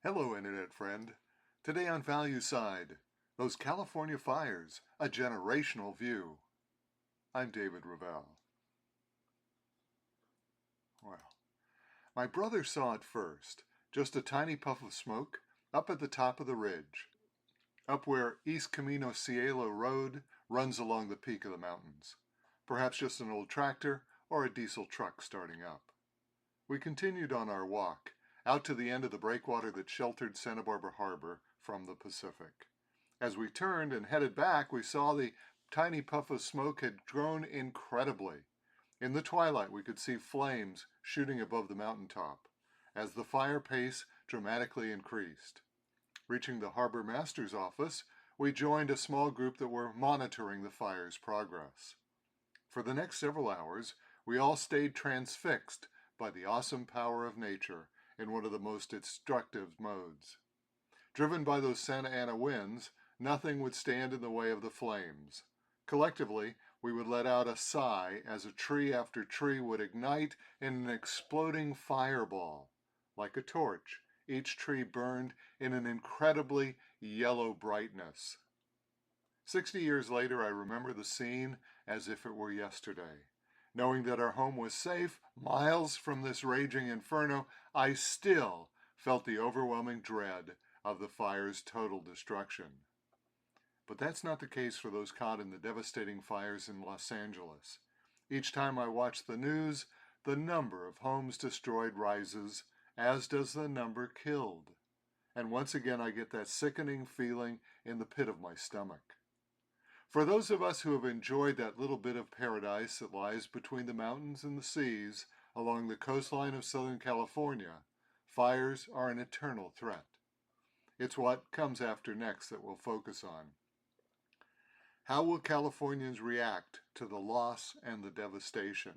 Hello, Internet friend. Today on Value Side, those California fires, a generational view. I'm David Ravel. Well, my brother saw it first, just a tiny puff of smoke up at the top of the ridge, up where East Camino Cielo Road runs along the peak of the mountains. Perhaps just an old tractor or a diesel truck starting up. We continued on our walk, out to the end of the breakwater that sheltered Santa Barbara Harbor from the Pacific. As we turned and headed back, we saw the tiny puff of smoke had grown incredibly. In the twilight, we could see flames shooting above the mountaintop, as the fire pace dramatically increased. Reaching the harbor master's office, we joined a small group that were monitoring the fire's progress. For the next several hours, we all stayed transfixed by the awesome power of nature in one of the most destructive modes. Driven by those Santa Ana winds, nothing would stand in the way of the flames. Collectively, we would let out a sigh as a tree after tree would ignite in an exploding fireball. Like a torch, each tree burned in an incredibly yellow brightness. 60 years later, I remember the scene as if it were yesterday. Knowing that our home was safe, miles from this raging inferno, I still felt the overwhelming dread of the fire's total destruction. But that's not the case for those caught in the devastating fires in Los Angeles. Each time I watch the news, the number of homes destroyed rises, as does the number killed. And once again I get that sickening feeling in the pit of my stomach. For those of us who have enjoyed that little bit of paradise that lies between the mountains and the seas along the coastline of Southern California, fires are an eternal threat. It's what comes after next that we'll focus on. How will Californians react to the loss and the devastation?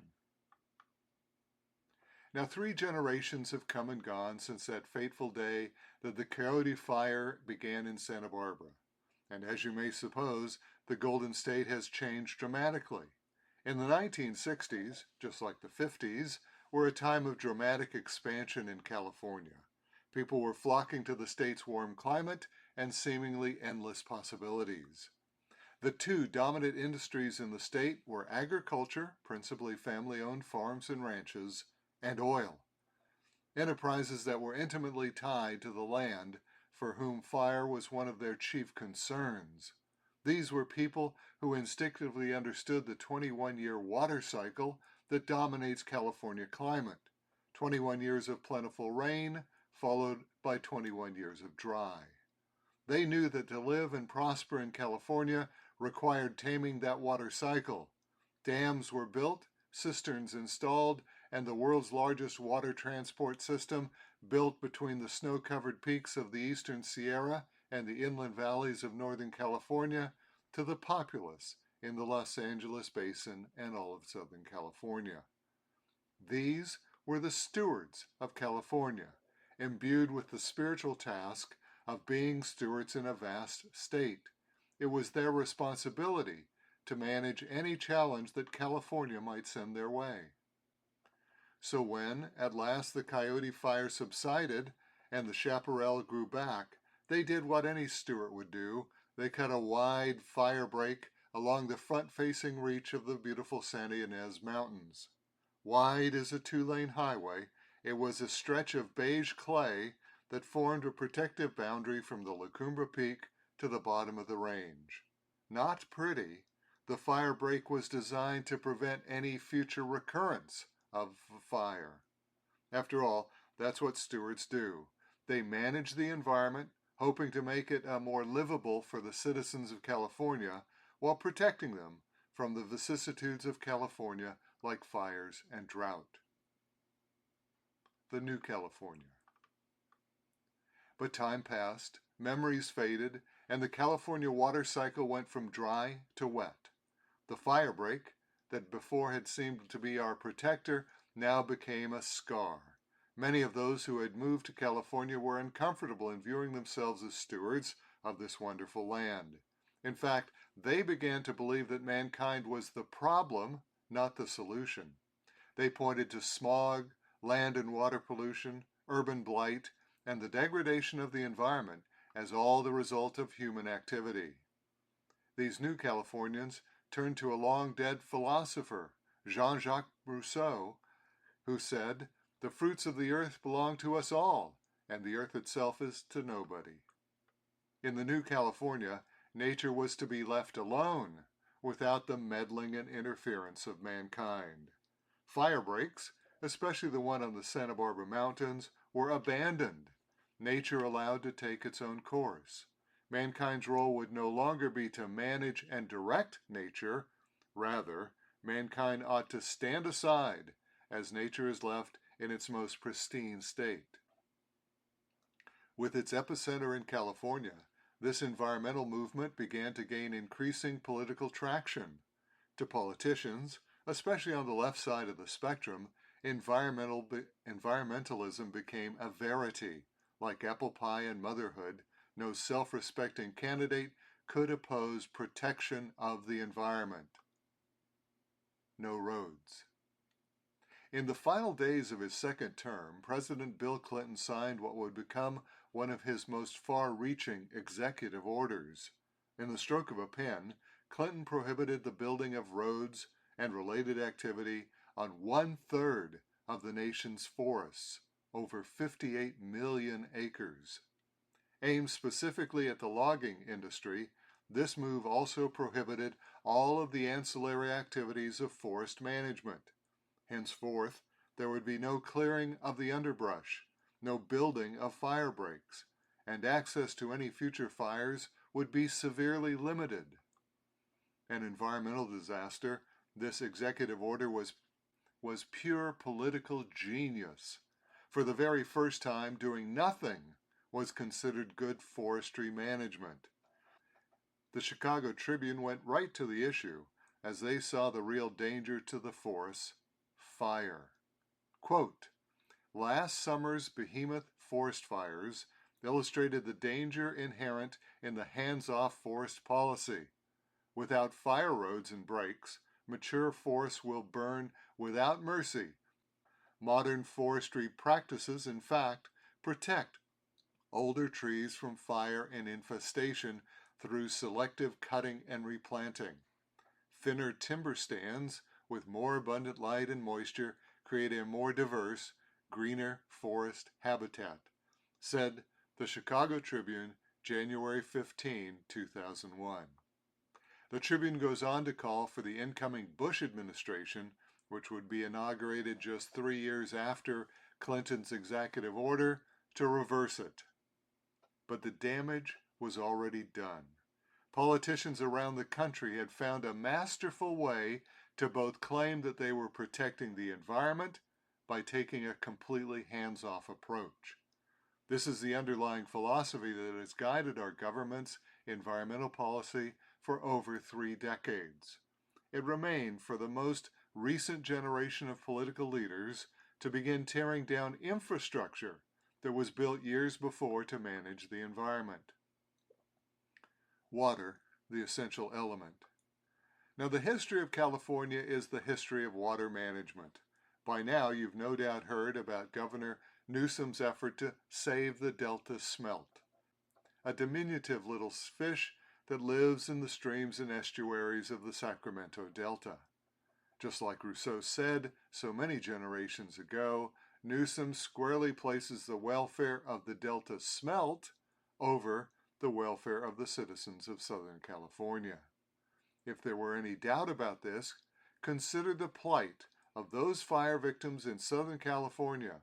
Now, 3 generations have come and gone since that fateful day that the Coyote Fire began in Santa Barbara. And as you may suppose, the Golden State has changed dramatically. In the 1960s, just like the 50s, were a time of dramatic expansion in California. People were flocking to the state's warm climate and seemingly endless possibilities. The 2 dominant industries in the state were agriculture, principally family-owned farms and ranches, and oil. Enterprises that were intimately tied to the land for whom fire was one of their chief concerns. These were people who instinctively understood the 21-year water cycle that dominates California climate. 21 years of plentiful rain, followed by 21 years of dry. They knew that to live and prosper in California required taming that water cycle. Dams were built, cisterns installed, and the world's largest water transport system built between the snow-covered peaks of the eastern Sierra and the inland valleys of Northern California to the populace in the Los Angeles basin and all of Southern California. These were the stewards of California, imbued with the spiritual task of being stewards in a vast state. It was their responsibility to manage any challenge that California might send their way. So when, at last, the Coyote Fire subsided and the chaparral grew back, they did what any steward would do. They cut a wide fire break along the front-facing reach of the beautiful Santa Ynez Mountains. Wide as a 2-lane highway, it was a stretch of beige clay that formed a protective boundary from the La Cumbre Peak to the bottom of the range. Not pretty, the fire break was designed to prevent any future recurrence of fire. After all, that's what stewards do. They manage the environment, hoping to make it more livable for the citizens of California, while protecting them from the vicissitudes of California like fires and drought. The new California. But time passed, memories faded, and the California water cycle went from dry to wet. The fire break, that before had seemed to be our protector, now became a scar. Many of those who had moved to California were uncomfortable in viewing themselves as stewards of this wonderful land. In fact, they began to believe that mankind was the problem, not the solution. They pointed to smog, land and water pollution, urban blight, and the degradation of the environment as all the result of human activity. These new Californians turned to a long-dead philosopher, Jean-Jacques Rousseau, who said, "The fruits of the earth belong to us all, and the earth itself is to nobody." In the new California, nature was to be left alone, without the meddling and interference of mankind. Fire breaks, especially the one on the Santa Barbara Mountains, were abandoned, nature allowed to take its own course. Mankind's role would no longer be to manage and direct nature. Rather, mankind ought to stand aside as nature is left in its most pristine state. With its epicenter in California, this environmental movement began to gain increasing political traction. To politicians, especially on the left side of the spectrum, environmentalism became a verity. Like apple pie and motherhood, no self-respecting candidate could oppose protection of the environment. No roads. In the final days of his second term, President Bill Clinton signed what would become one of his most far-reaching executive orders. In the stroke of a pen, Clinton prohibited the building of roads and related activity on 1/3 of the nation's forests, over 58 million acres. Aimed specifically at the logging industry, this move also prohibited all of the ancillary activities of forest management. Henceforth, there would be no clearing of the underbrush, no building of fire breaks, and access to any future fires would be severely limited. An environmental disaster, this executive order was pure political genius. For the very first time, doing nothing was considered good forestry management. The Chicago Tribune went right to the issue as they saw the real danger to the forests: fire. Quote, "Last summer's behemoth forest fires illustrated the danger inherent in the hands-off forest policy. Without fire roads and breaks, mature forests will burn without mercy. Modern forestry practices, in fact, protect older trees from fire and infestation through selective cutting and replanting. Thinner timber stands with more abundant light and moisture create a more diverse, greener forest habitat," said the Chicago Tribune, January 15, 2001. The Tribune goes on to call for the incoming Bush administration, which would be inaugurated just 3 years after Clinton's executive order, to reverse it. But the damage was already done. Politicians around the country had found a masterful way to both claim that they were protecting the environment by taking a completely hands-off approach. This is the underlying philosophy that has guided our government's environmental policy for over 3 decades. It remained for the most recent generation of political leaders to begin tearing down infrastructure that was built years before to manage the environment. Water, the essential element. Now, the history of California is the history of water management. By now, you've no doubt heard about Governor Newsom's effort to save the Delta smelt, a diminutive little fish that lives in the streams and estuaries of the Sacramento Delta. Just like Rousseau said so many generations ago, Newsom squarely places the welfare of the Delta smelt over the welfare of the citizens of Southern California. If there were any doubt about this, consider the plight of those fire victims in Southern California.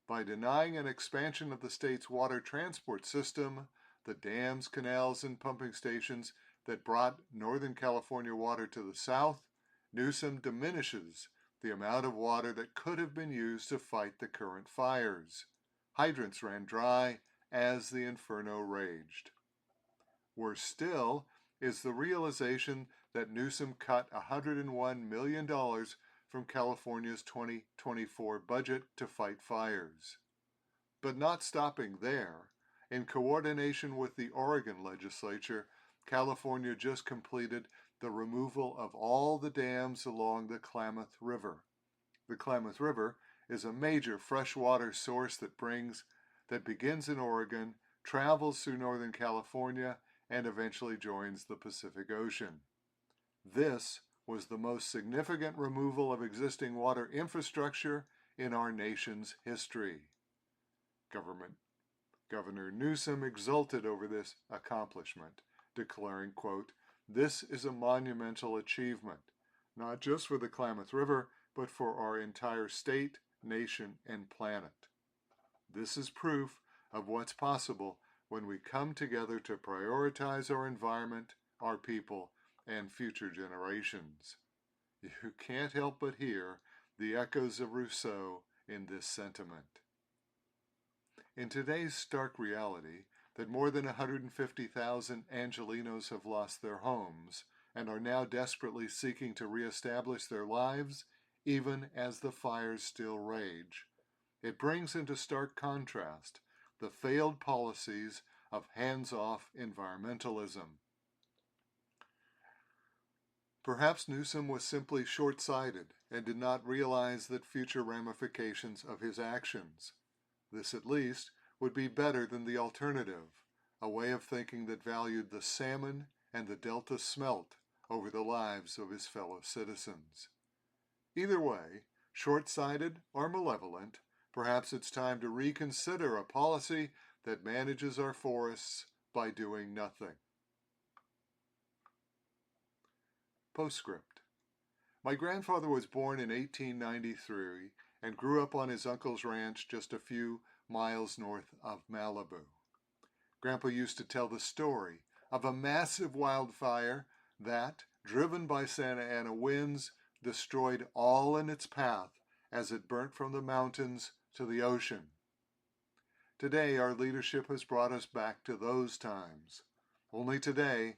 By denying an expansion of the state's water transport system, the dams, canals, and pumping stations that brought Northern California water to the south, Newsom diminishes the amount of water that could have been used to fight the current fires. Hydrants ran dry as the inferno raged. Worse still is the realization that Newsom cut $101 million from California's 2024 budget to fight fires. But not stopping there, in coordination with the Oregon legislature, California just completed the removal of all the dams along the Klamath River. The Klamath River is a major freshwater source that brings that begins in Oregon, travels through Northern California, and eventually joins the Pacific Ocean. This was the most significant removal of existing water infrastructure in our nation's history. Governor Newsom exulted over this accomplishment, declaring, quote, "This is a monumental achievement, not just for the Klamath River, but for our entire state, nation, and planet. This is proof of what's possible when we come together to prioritize our environment, our people, and future generations." You can't help but hear the echoes of Rousseau in this sentiment. In today's stark reality that more than 150,000 Angelenos have lost their homes and are now desperately seeking to reestablish their lives, even as the fires still rage, it brings into stark contrast the failed policies of hands-off environmentalism. Perhaps Newsom was simply short-sighted and did not realize the future ramifications of his actions. This, at least, would be better than the alternative, a way of thinking that valued the salmon and the Delta smelt over the lives of his fellow citizens. Either way, short-sighted or malevolent, perhaps it's time to reconsider a policy that manages our forests by doing nothing. Postscript. My grandfather was born in 1893 and grew up on his uncle's ranch just a few miles north of Malibu. Grandpa used to tell the story of a massive wildfire that, driven by Santa Ana winds, destroyed all in its path as it burnt from the mountains to the ocean. Today, our leadership has brought us back to those times. Only today,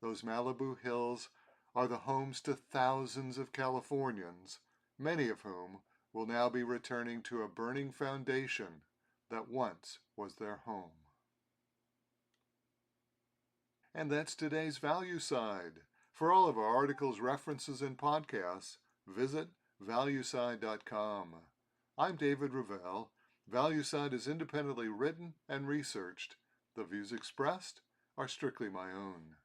those Malibu hills are the homes to thousands of Californians, many of whom will now be returning to a burning foundation that once was their home. And that's today's Value Side. For all of our articles, references, and podcasts, visit valueside.com. I'm David Ravel. ValueSide is independently written and researched. The views expressed are strictly my own.